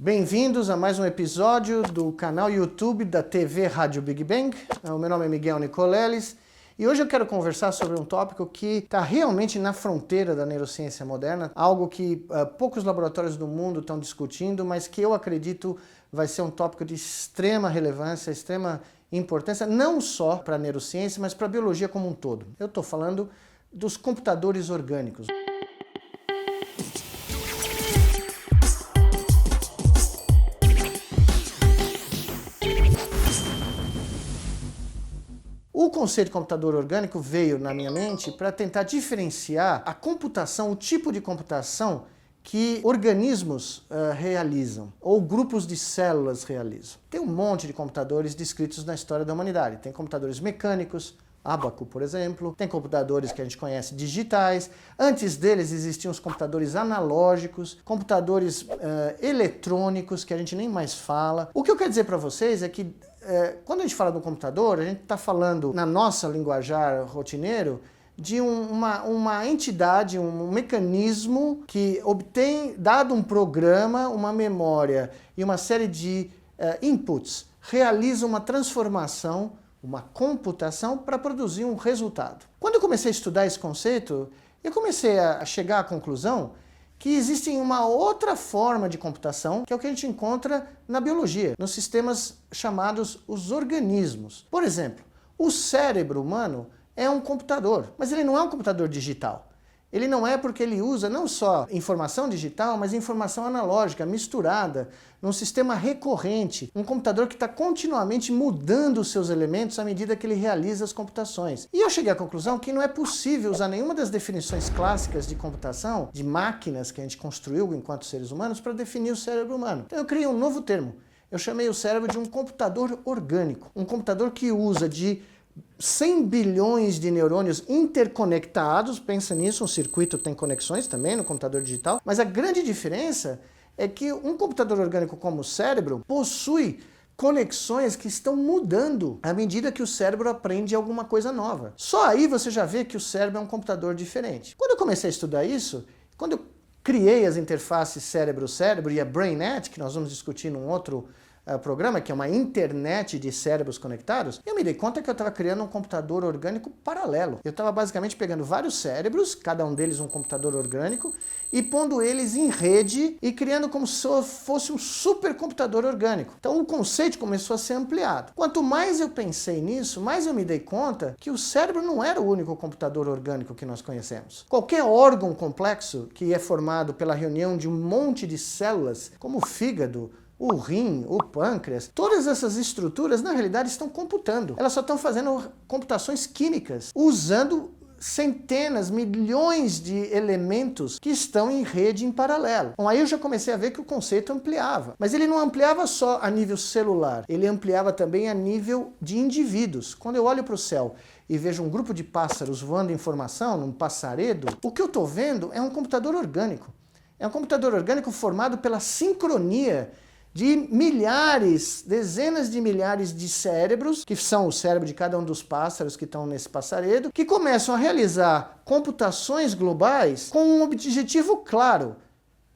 Bem-vindos a mais um episódio do canal YouTube da TV Rádio Big Bang. O meu nome é Miguel Nicoleles e hoje eu quero conversar sobre um tópico que está realmente na fronteira da neurociência moderna, algo que poucos laboratórios do mundo estão discutindo, mas que eu acredito vai ser um tópico de extrema relevância, extrema importância, não só para a neurociência, mas para a biologia como um todo. Eu estou falando dos computadores orgânicos. O conceito de computador orgânico veio na minha mente para tentar diferenciar a computação, o tipo de computação que organismos realizam, ou grupos de células realizam. Tem um monte de computadores descritos na história da humanidade. Tem computadores mecânicos, Abaco, por exemplo, tem computadores que a gente conhece digitais, antes deles existiam os computadores analógicos, computadores eletrônicos, que a gente nem mais fala. O que eu quero dizer para vocês é que quando a gente fala do computador, a gente está falando, na nossa linguajar rotineiro, de uma entidade, um mecanismo que obtém, dado um programa, uma memória e uma série de inputs, realiza uma transformação, uma computação para produzir um resultado. Quando eu comecei a estudar esse conceito, eu comecei a chegar à conclusão que existe uma outra forma de computação, que é o que a gente encontra na biologia, nos sistemas chamados os organismos. Por exemplo, o cérebro humano é um computador, mas ele não é um computador digital. Ele não é porque ele usa não só informação digital, mas informação analógica, misturada, num sistema recorrente, um computador que está continuamente mudando os seus elementos à medida que ele realiza as computações. E eu cheguei à conclusão que não é possível usar nenhuma das definições clássicas de computação, de máquinas que a gente construiu enquanto seres humanos, para definir o cérebro humano. Então eu criei um novo termo. Eu chamei o cérebro de um computador orgânico, um computador que usa de 100 bilhões de neurônios interconectados, pensa nisso, um circuito tem conexões também no computador digital, mas a grande diferença é que um computador orgânico como o cérebro possui conexões que estão mudando à medida que o cérebro aprende alguma coisa nova. Só aí você já vê que o cérebro é um computador diferente. Quando eu comecei a estudar isso, quando eu criei as interfaces cérebro-cérebro e a BrainNet, que nós vamos discutir num outro programa, que é uma internet de cérebros conectados, eu me dei conta que eu estava criando um computador orgânico paralelo. Eu estava basicamente pegando vários cérebros, cada um deles um computador orgânico, e pondo eles em rede e criando como se fosse um supercomputador orgânico. Então o conceito começou a ser ampliado. Quanto mais eu pensei nisso, mais eu me dei conta que o cérebro não era o único computador orgânico que nós conhecemos. Qualquer órgão complexo que é formado pela reunião de um monte de células, como o fígado, o rim, o pâncreas, todas essas estruturas na realidade estão computando. Elas só estão fazendo computações químicas, usando centenas, milhões de elementos que estão em rede em paralelo. Bom, aí eu já comecei a ver que o conceito ampliava. Mas ele não ampliava só a nível celular, ele ampliava também a nível de indivíduos. Quando eu olho para o céu e vejo um grupo de pássaros voando em formação, num passaredo, o que eu estou vendo é um computador orgânico. É um computador orgânico formado pela sincronia de milhares, dezenas de milhares de cérebros, que são o cérebro de cada um dos pássaros que estão nesse passaredo, que começam a realizar computações globais com um objetivo claro: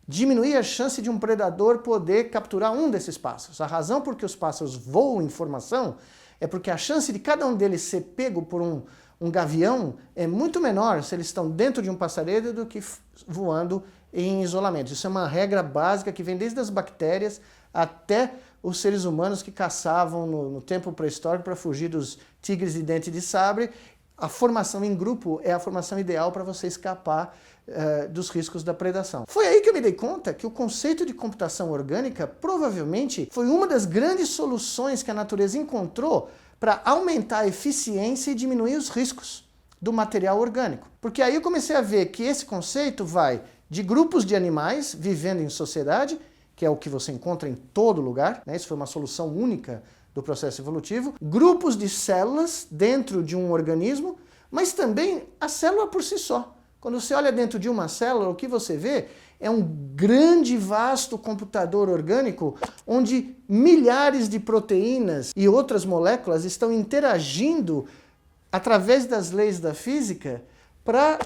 diminuir a chance de um predador poder capturar um desses pássaros. A razão por que os pássaros voam em formação é porque a chance de cada um deles ser pego por um gavião é muito menor se eles estão dentro de um passaredo do que voando em isolamento. Isso é uma regra básica que vem desde as bactérias até os seres humanos que caçavam no tempo pré-histórico para fugir dos tigres de dente de sabre. A formação em grupo é a formação ideal para você escapar dos riscos da predação. Foi aí que eu me dei conta que o conceito de computação orgânica provavelmente foi uma das grandes soluções que a natureza encontrou para aumentar a eficiência e diminuir os riscos do material orgânico. Porque aí eu comecei a ver que esse conceito vai de grupos de animais vivendo em sociedade, que é o que você encontra em todo lugar, né? Isso foi uma solução única do processo evolutivo, grupos de células dentro de um organismo, mas também a célula por si só. Quando você olha dentro de uma célula, o que você vê é um grande, vasto computador orgânico onde milhares de proteínas e outras moléculas estão interagindo através das leis da física para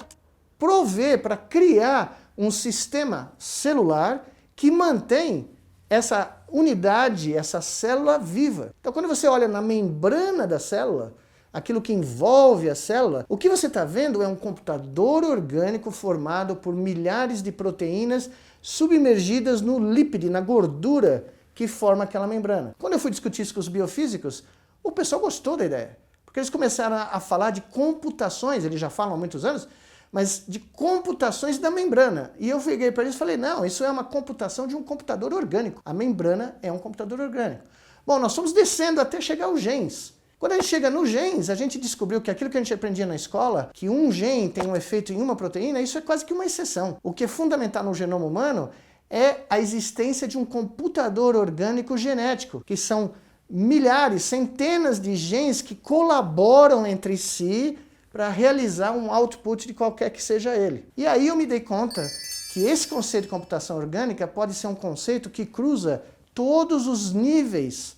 prover, para criar um sistema celular que mantém essa unidade, essa célula viva. Então quando você olha na membrana da célula, aquilo que envolve a célula, o que você está vendo é um computador orgânico formado por milhares de proteínas submergidas no lípide, na gordura que forma aquela membrana. Quando eu fui discutir isso com os biofísicos, o pessoal gostou da ideia, porque eles começaram a falar de computações, eles já falam há muitos anos, mas de computações da membrana. E eu cheguei para eles e falei, não, isso é uma computação de um computador orgânico. A membrana é um computador orgânico. Bom, nós fomos descendo até chegar aos genes. Quando a gente chega nos genes, a gente descobriu que aquilo que a gente aprendia na escola, que um gene tem um efeito em uma proteína, isso é quase que uma exceção. O que é fundamental no genoma humano é a existência de um computador orgânico genético, que são milhares, centenas de genes que colaboram entre si para realizar um output de qualquer que seja ele. E aí eu me dei conta que esse conceito de computação orgânica pode ser um conceito que cruza todos os níveis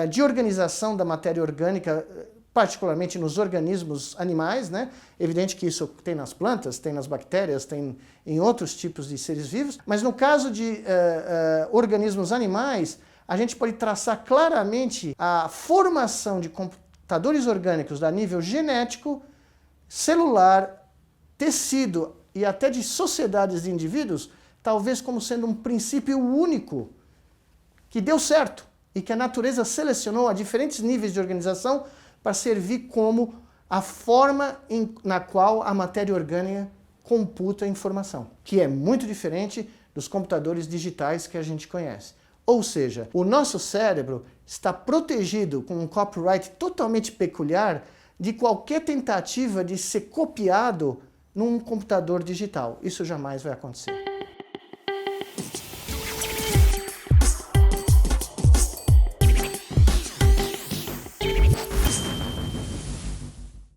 de organização da matéria orgânica, particularmente nos organismos animais, né? Evidente que isso tem nas plantas, tem nas bactérias, tem em outros tipos de seres vivos, mas no caso de organismos animais, a gente pode traçar claramente a formação de computadores orgânicos a nível genético, celular, tecido e até de sociedades de indivíduos, talvez como sendo um princípio único que deu certo e que a natureza selecionou a diferentes níveis de organização para servir como a forma na qual a matéria orgânica computa a informação, que é muito diferente dos computadores digitais que a gente conhece. Ou seja, o nosso cérebro está protegido com um copyright totalmente peculiar de qualquer tentativa de ser copiado num computador digital. Isso jamais vai acontecer.